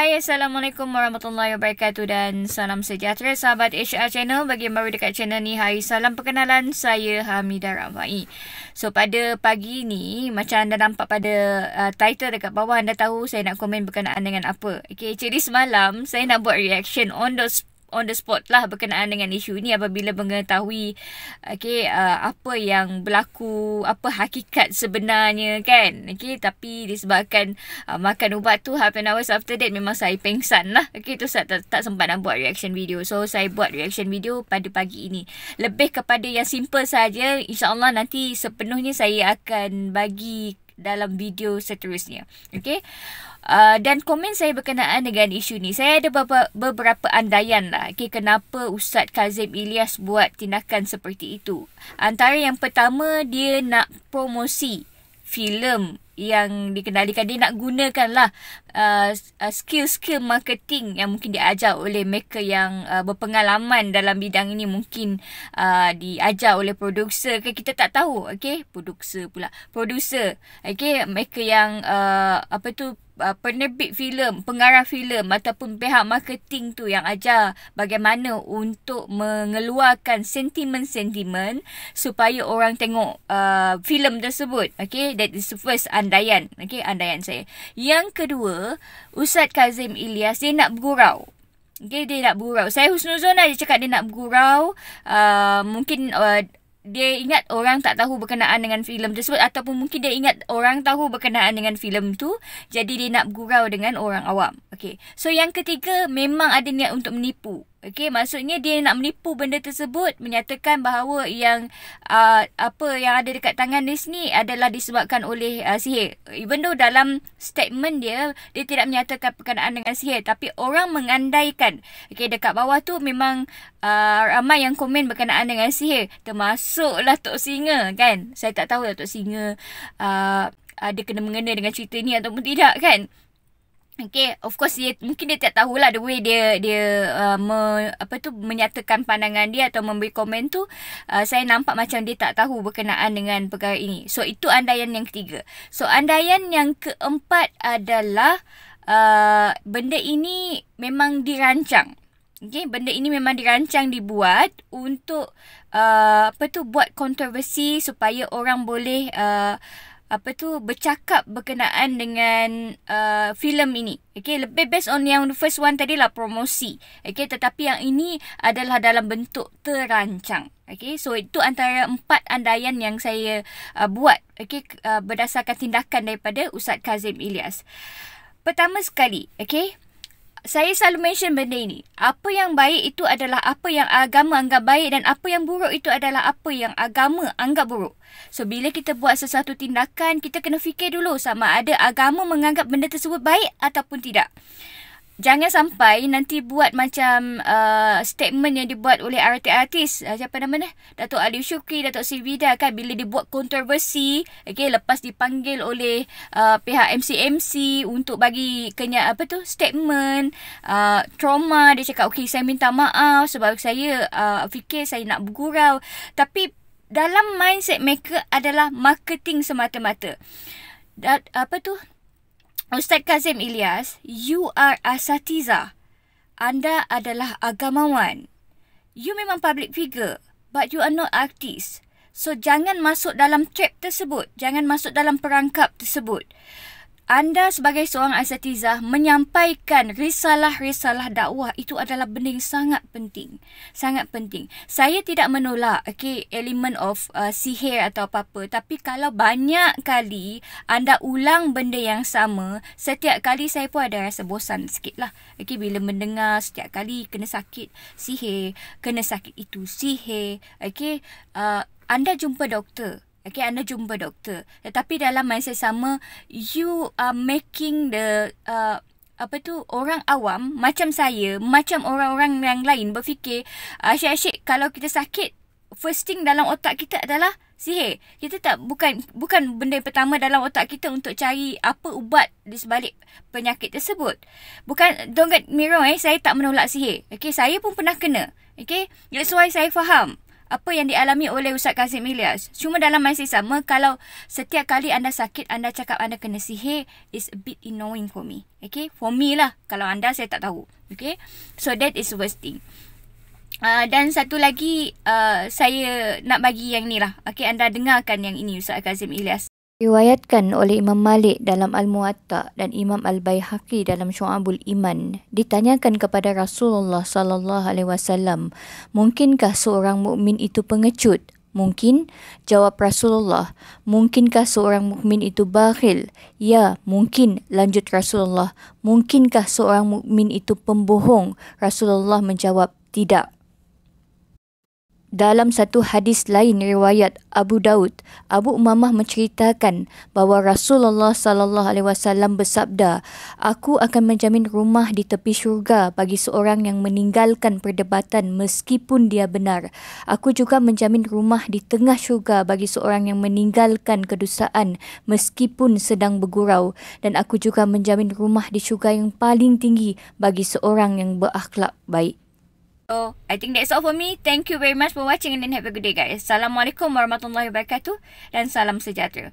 Hai, Assalamualaikum warahmatullahi wabarakatuh dan salam sejahtera sahabat HR Channel. Bagi yang baru dekat channel ni, hai, salam perkenalan, saya Hamidah Ramai. So, pada pagi ni, macam anda nampak pada title dekat bawah, anda tahu saya nak komen berkenaan dengan apa. Okay, jadi semalam saya nak buat reaction on the spot lah berkenaan dengan isu ni apabila mengetahui apa yang berlaku, apa hakikat sebenarnya kan. Tapi disebabkan makan ubat tu half an hour after that memang saya pengsan lah. Tu saya tak sempat nak buat reaction video. So saya buat reaction video pada pagi ini. Lebih kepada yang simple saja. InsyaAllah nanti sepenuhnya saya akan bagi dalam video seterusnya. Dan komen saya berkenaan dengan isu ni. Saya ada beberapa andaian lah. Kenapa Ustaz Kazim Ilyas buat tindakan seperti itu. Antara yang pertama, dia nak promosi filem yang dikendalikan. Dia nak gunakan lah skill-skill marketing yang mungkin diajar oleh mereka yang berpengalaman dalam bidang ini. Mungkin diajar oleh produser. Kita tak tahu. Produser. Mereka yang penerbit filem, pengarah filem ataupun pihak marketing tu yang ajar bagaimana untuk mengeluarkan sentimen-sentimen supaya orang tengok filem tersebut. That is the first andaian. Andaian saya. Yang kedua, Ustaz Kazim Ilyas dia nak bergurau. Dia nak bergurau. Saya husnuzon dia cakap dia nak bergurau. Mungkin dia ingat orang tak tahu berkenaan dengan filem tersebut, ataupun mungkin dia ingat orang tahu berkenaan dengan filem tu, jadi dia nak bergurau dengan orang awam. So yang ketiga, memang ada niat untuk menipu. Maksudnya dia nak menipu benda tersebut, menyatakan bahawa yang yang ada dekat tangan dia ni adalah disebabkan oleh sihir. Even though dalam statement dia tidak menyatakan berkenaan dengan sihir, tapi orang mengandaikan. Dekat bawah tu memang ramai yang komen berkenaan dengan sihir, termasuklah Tok Singa kan. Saya tak tahu lah Tok Singa ada kena-mengena dengan cerita ni ataupun tidak kan. Of course mungkin dia tak tahulah the way dia menyatakan pandangan dia atau memberi komen tu. Saya nampak macam dia tak tahu berkenaan dengan perkara ini. So itu andaian yang ketiga. So andaian yang keempat adalah benda ini memang dirancang. Benda ini memang dirancang, dibuat untuk buat kontroversi supaya orang boleh bercakap berkenaan dengan filem ini. Lebih based on yang the first one tadi lah, promosi. Tetapi yang ini adalah dalam bentuk terancang. So itu antara 4 andaian yang saya buat berdasarkan tindakan daripada Ustaz Kazim Ilyas. Pertama sekali, saya selalu mention benda ini. Apa yang baik itu adalah apa yang agama anggap baik, dan apa yang buruk itu adalah apa yang agama anggap buruk. So, bila kita buat sesuatu tindakan, kita kena fikir dulu sama ada agama menganggap benda tersebut baik ataupun tidak. Jangan sampai nanti buat macam statement yang dibuat oleh artis-artis. Siapa nama dia? Datuk Ali Shukri, Datuk Sivida kan, bila dibuat kontroversi, lepas dipanggil oleh pihak MC untuk bagi statement, trauma, dia cakap saya minta maaf sebab saya fikir saya nak bergurau. Tapi dalam mindset mereka adalah marketing semata-mata. Ustaz Kazim Ilyas, you are asatiza. Anda adalah agamawan. You memang public figure, but you are not artist. So, jangan masuk dalam trap tersebut. Jangan masuk dalam perangkap tersebut. Anda sebagai seorang asatizah menyampaikan risalah-risalah dakwah, itu adalah benda yang sangat penting. Sangat penting. Saya tidak menolak elemen of sihir atau apa-apa. Tapi kalau banyak kali anda ulang benda yang sama, setiap kali saya pun ada rasa bosan sikit lah. Bila mendengar setiap kali kena sakit sihir, kena sakit itu sihir. Anda jumpa doktor. Anda jumpa doktor. Tetapi dalam masa sama, you are making the orang awam macam saya, macam orang-orang yang lain berfikir asyik-asyik kalau kita sakit, first thing dalam otak kita adalah sihir. Kita bukan benda pertama dalam otak kita untuk cari apa ubat di sebalik penyakit tersebut. Bukan, don't get me wrong, saya tak menolak sihir. Saya pun pernah kena. That's why saya faham apa yang dialami oleh Ustaz Kazim Ilyas. Cuma dalam masa sama, kalau setiap kali anda sakit, anda cakap anda kena sihir, is a bit annoying for me. Okay, for me lah. Kalau anda, saya tak tahu. Okay, so that is the worst thing. Dan satu lagi, saya nak bagi yang ni lah. Okay, anda dengarkan yang ini, Ustaz Kazim Ilyas. Riwayatkan oleh Imam Malik dalam Al-Muwatta dan Imam Al-Baihaqi dalam Syu'abul Iman, ditanyakan kepada Rasulullah sallallahu alaihi wasallam, mungkinkah seorang mukmin itu pengecut? Mungkin. Jawab Rasulullah. Mungkinkah seorang mukmin itu bakhil? Ya, mungkin. Lanjut Rasulullah. Mungkinkah seorang mukmin itu pembohong? Rasulullah menjawab, tidak. Dalam satu hadis lain riwayat Abu Daud, Abu Umamah menceritakan bahawa Rasulullah sallallahu alaihi wasallam bersabda, "Aku akan menjamin rumah di tepi syurga bagi seorang yang meninggalkan perdebatan meskipun dia benar. Aku juga menjamin rumah di tengah syurga bagi seorang yang meninggalkan kedustaan meskipun sedang bergurau, dan aku juga menjamin rumah di syurga yang paling tinggi bagi seorang yang berakhlak baik." So, I think that's all for me. Thank you very much for watching and have a good day, guys. Assalamualaikum warahmatullahi wabarakatuh dan salam sejahtera.